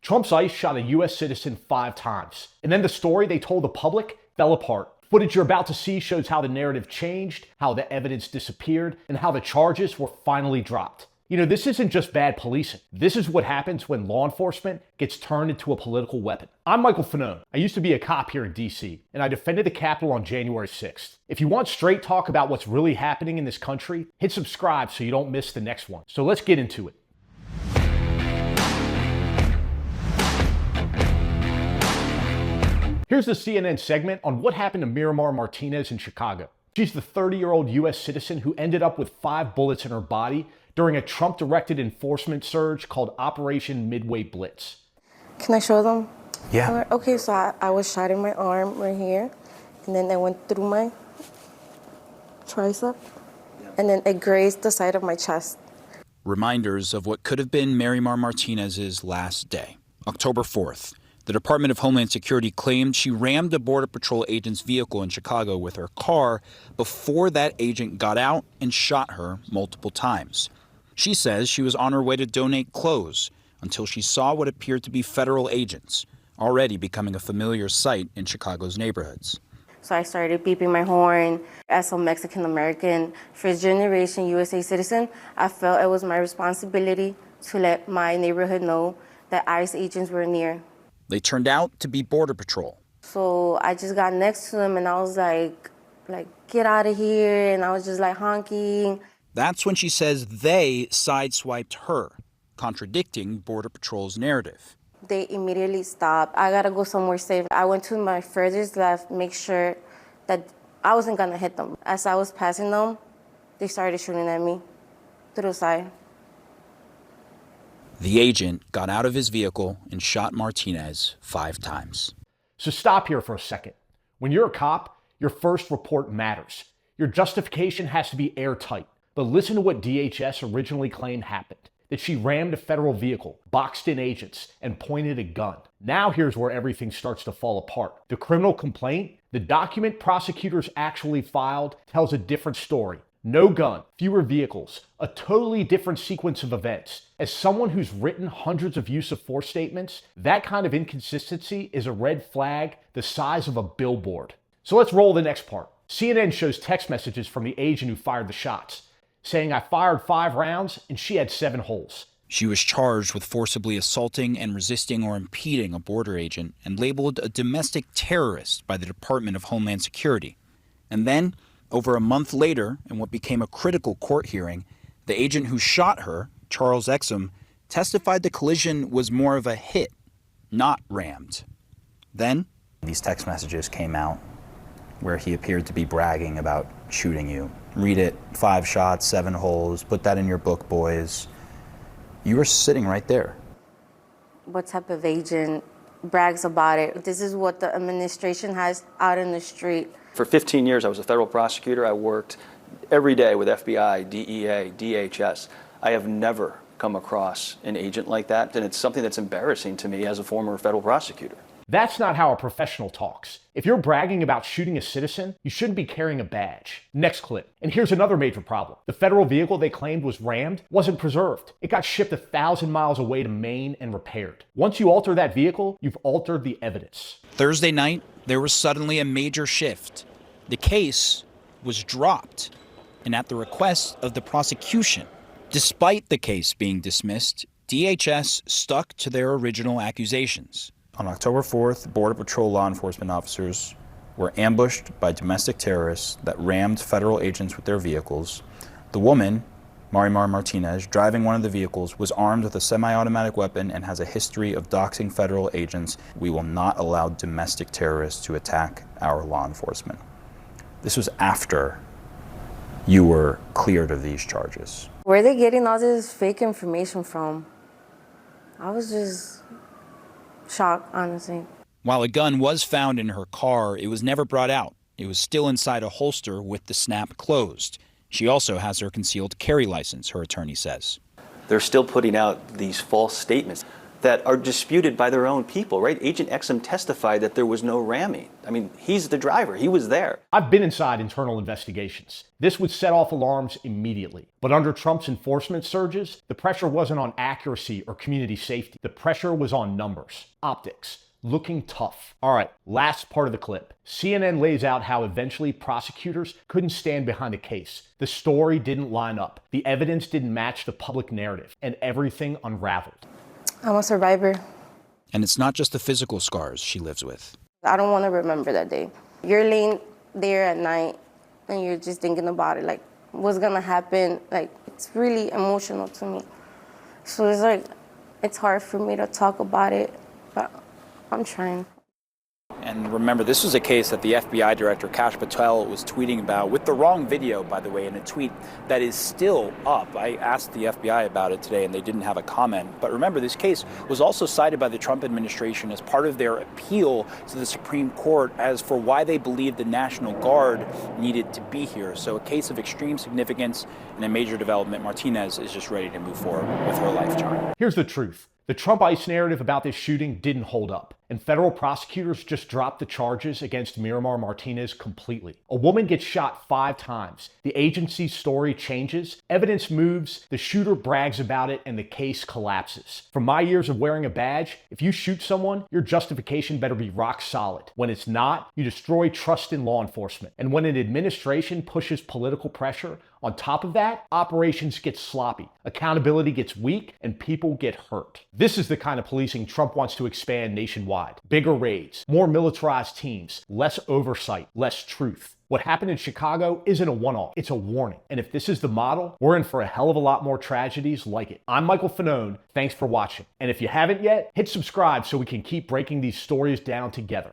Trump's ICE shot a U.S. citizen 5 times. And then the story they told the public fell apart. Footage you're about to see shows how the narrative changed, how the evidence disappeared, and how the charges were finally dropped. You know, this isn't just bad policing. This is what happens when law enforcement gets turned into a political weapon. I'm Michael Fanone. I used to be a cop here in DC, and I defended the Capitol on January 6th. If you want straight talk about what's really happening in this country, hit subscribe so you don't miss the next one. So let's get into it. Here's the CNN segment on what happened to Miramar Martinez in Chicago. She's the 30-year-old U.S. citizen who ended up with 5 bullets in her body during a Trump-directed enforcement surge called Operation Midway Blitz. Can I show them? Yeah. Okay, so I was shot in my arm right here, and then it went through my tricep, and then it grazed the side of my chest. Reminders of what could have been Miramar Martinez's last day. October 4th, the Department of Homeland Security claimed she rammed a Border Patrol agent's vehicle in Chicago with her car before that agent got out and shot her multiple times. She says she was on her way to donate clothes until she saw what appeared to be federal agents, already becoming a familiar sight in Chicago's neighborhoods. So I started beeping my horn. As a Mexican-American, first-generation USA citizen, I felt it was my responsibility to let my neighborhood know that ICE agents were near. They turned out to be Border Patrol. So I just got next to them and I was like, get out of here. And I was just like honking. That's when she says they sideswiped her, contradicting Border Patrol's narrative. They immediately stopped. I gotta go somewhere safe. I went to my furthest left, make sure that I wasn't gonna hit them. As I was passing them, they started shooting at me through the side. The agent got out of his vehicle and shot Martinez 5 times. So stop here for a second. When you're a cop, your first report matters. Your justification has to be airtight. But listen to what DHS originally claimed happened. That she rammed a federal vehicle, boxed in agents, and pointed a gun. Now here's where everything starts to fall apart. The criminal complaint, the document prosecutors actually filed, tells a different story. No gun, fewer vehicles, a totally different sequence of events. As someone who's written hundreds of use of force statements, that kind of inconsistency is a red flag the size of a billboard. So let's roll the next part. CNN shows text messages from the agent who fired the shots, saying I fired 5 rounds and she had 7 holes. She was charged with forcibly assaulting and resisting or impeding a border agent and labeled a domestic terrorist by the Department of Homeland Security. And then, over a month later, in what became a critical court hearing, the agent who shot her, Charles Exum, testified the collision was more of a hit, not rammed. Then, these text messages came out where he appeared to be bragging about shooting you. Read it, 5 shots, 7 holes, put that in your book, boys. You were sitting right there. What type of agent brags about it? This is what the administration has out in the street. For 15 years, I was a federal prosecutor. I worked every day with FBI, DEA, DHS. I have never come across an agent like that, and it's something that's embarrassing to me as a former federal prosecutor. That's not how a professional talks. If you're bragging about shooting a citizen, you shouldn't be carrying a badge. Next clip. And here's another major problem. The federal vehicle they claimed was rammed wasn't preserved. It got shipped 1,000 miles away to Maine and repaired. Once you alter that vehicle, you've altered the evidence. Thursday night, there was suddenly a major shift. The case was dropped, and at the request of the prosecution. Despite the case being dismissed, DHS stuck to their original accusations. On October 4th, Border Patrol law enforcement officers were ambushed by domestic terrorists that rammed federal agents with their vehicles. The woman, Miramar Martinez, driving one of the vehicles, was armed with a semi-automatic weapon and has a history of doxing federal agents. We will not allow domestic terrorists to attack our law enforcement. This was after you were cleared of these charges. Where are they getting all this fake information from? I was just shocked, honestly. While a gun was found in her car, it was never brought out. It was still inside a holster with the snap closed. She also has her concealed carry license, her attorney says. They're still putting out these false statements. that are disputed by their own people, right? Agent Exum testified that there was no ramming. I mean, he's the driver. He was there. I've been inside internal investigations. This would set off alarms immediately. But under Trump's enforcement surges, the pressure wasn't on accuracy or community safety. The pressure was on numbers, optics, looking tough. All right, last part of the clip. CNN lays out how eventually prosecutors couldn't stand behind the case. The story didn't line up. The evidence didn't match the public narrative, and everything unraveled. I'm a survivor. And it's not just the physical scars she lives with. I don't want to remember that day. You're laying there at night and you're just thinking about it, like, what's gonna happen? Like, it's really emotional to me. So it's like, it's hard for me to talk about it, but I'm trying. And remember, this was a case that the FBI director, Kash Patel, was tweeting about with the wrong video, by the way, in a tweet that is still up. I asked the FBI about it today and they didn't have a comment. But remember, this case was also cited by the Trump administration as part of their appeal to the Supreme Court as for why they believed the National Guard needed to be here. So a case of extreme significance and a major development. Martinez is just ready to move forward with her life, John. Here's the truth. The Trump ICE narrative about this shooting didn't hold up, and federal prosecutors just dropped the charges against Miramar Martinez completely. A woman gets shot 5 times. The agency's story changes, evidence moves, the shooter brags about it, and the case collapses. From my years of wearing a badge, if you shoot someone, your justification better be rock solid. When it's not, you destroy trust in law enforcement. And when an administration pushes political pressure, on top of that, operations get sloppy, accountability gets weak, and people get hurt. This is the kind of policing Trump wants to expand nationwide. Bigger raids, more militarized teams, less oversight, less truth. What happened in Chicago isn't a one-off, it's a warning. And if this is the model, we're in for a hell of a lot more tragedies like it. I'm Michael Fanone, thanks for watching. And if you haven't yet, hit subscribe so we can keep breaking these stories down together.